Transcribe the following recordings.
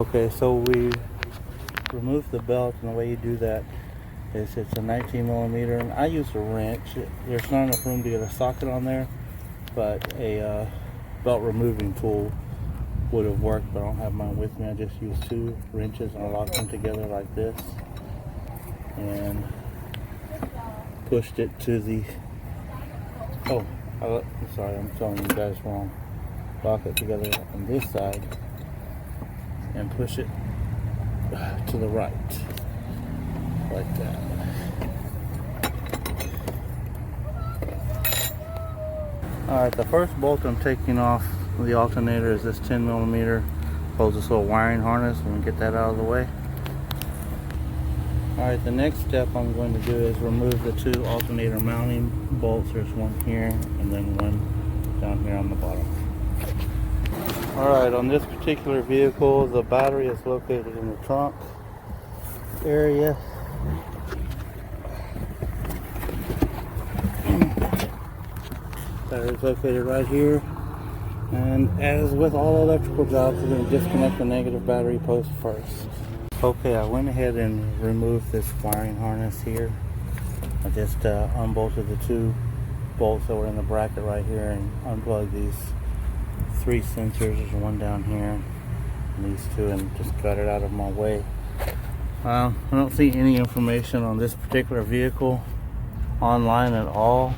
Okay, so we remove the belt, and the way you do that is it's a 19 millimeter, and I use a wrench. There's not enough room to get a socket on there, but a belt removing tool would have worked, but I don't have mine with me. I just use 2 wrenches and I lock them together like this and pushed it to the I'm sorry, I'm telling you guys wrong. Lock it together on this side and push it to the right like that. Alright, the first bolt I'm taking off the alternator is this 10 millimeter. Holds this little wiring harness. Let me get that out of the way. Alright, the next step I'm going to do is remove the 2 alternator mounting bolts. There's one here and then one down here on the bottom. Alright, on this particular vehicle, the battery is located in the trunk area. Battery is located right here. And as with all electrical jobs, we're going to disconnect the negative battery post first. Okay, I went ahead and removed this wiring harness here. I just unbolted the 2 bolts that were in the bracket right here and unplugged these 3 sensors. There's one down here and these 2, and just got it out of my way. I don't see any information on this particular vehicle online at all.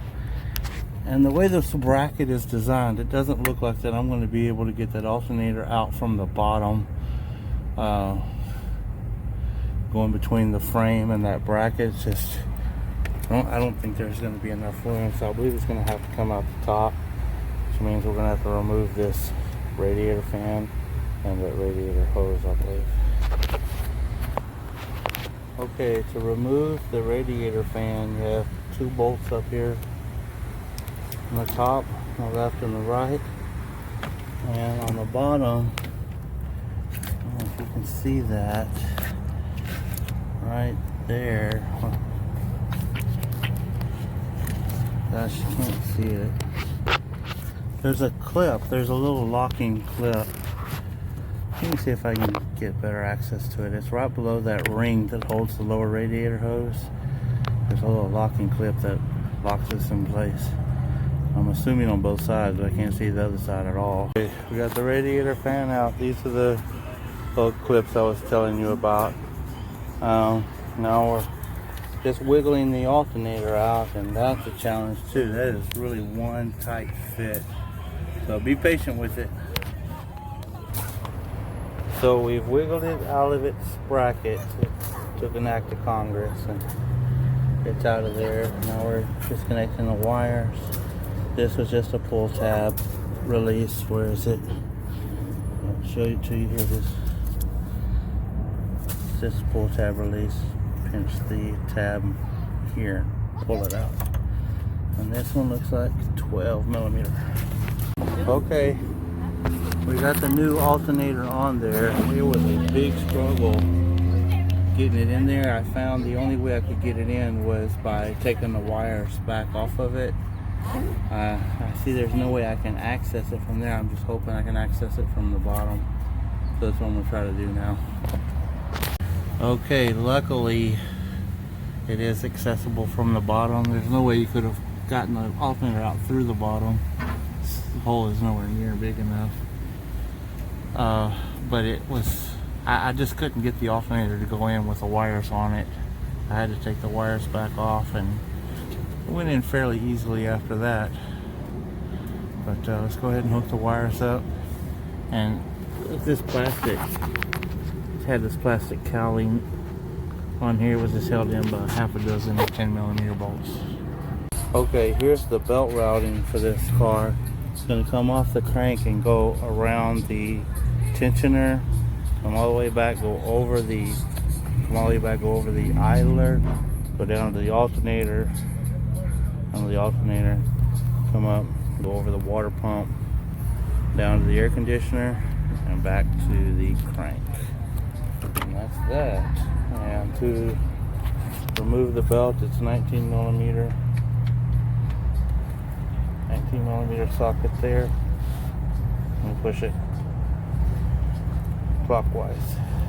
And the way this bracket is designed, it doesn't look like that I'm going to be able to get that alternator out from the bottom, going between the frame and that bracket. It's just, I don't think there's going to be enough room, so I believe it's going to have to come out the top, which means we're going to have to remove this radiator fan and that radiator hose, I believe. Okay, to remove the radiator fan, you have 2 bolts up here on the top, on the left and the right, and on the bottom, I don't know if you can see that right there. Gosh, you can't see it. There's a clip, there's a little locking clip. Let me see if I can get better access to it. It's right below that ring that holds the lower radiator hose. There's a little locking clip that locks this in place. I'm assuming on both sides, but I can't see the other side at all. Okay, we got the radiator fan out. These are the little clips I was telling you about. Now we're just wiggling the alternator out, and that's a challenge too. That is really one tight fit. So be patient with it. So we've wiggled it out of its bracket. It took an act of Congress and it's out of there. Now we're disconnecting the wires. This was just a pull tab release. Where is it? I'll show you to you here. This pull tab release. Pinch the tab here, pull it out. And this one looks like 12 millimeter. Okay, we got the new alternator on there. It was a big struggle getting it in there. I found the only way I could get it in was by taking the wires back off of it. I see there's no way I can access it from there. I'm just hoping I can access it from the bottom. So that's what I'm going to try to do now. Okay, luckily it is accessible from the bottom. There's no way you could have gotten the alternator out through the bottom. The hole is nowhere near big enough. But it was, I just couldn't get the alternator to go in with the wires on it. I had to take the wires back off, and it went in fairly easily after that. But let's go ahead and hook the wires up. And this plastic, it had this plastic cowling on here, was just held in by half a dozen 10 millimeter bolts. Okay, here's the belt routing for this car. It's going to come off the crank and go around the tensioner, come all the way back, go over the idler, go down to the alternator, come up, go over the water pump, down to the air conditioner, and back to the crank. And that's that. And to remove the belt, it's 19 millimeter socket there. And push it counterclockwise.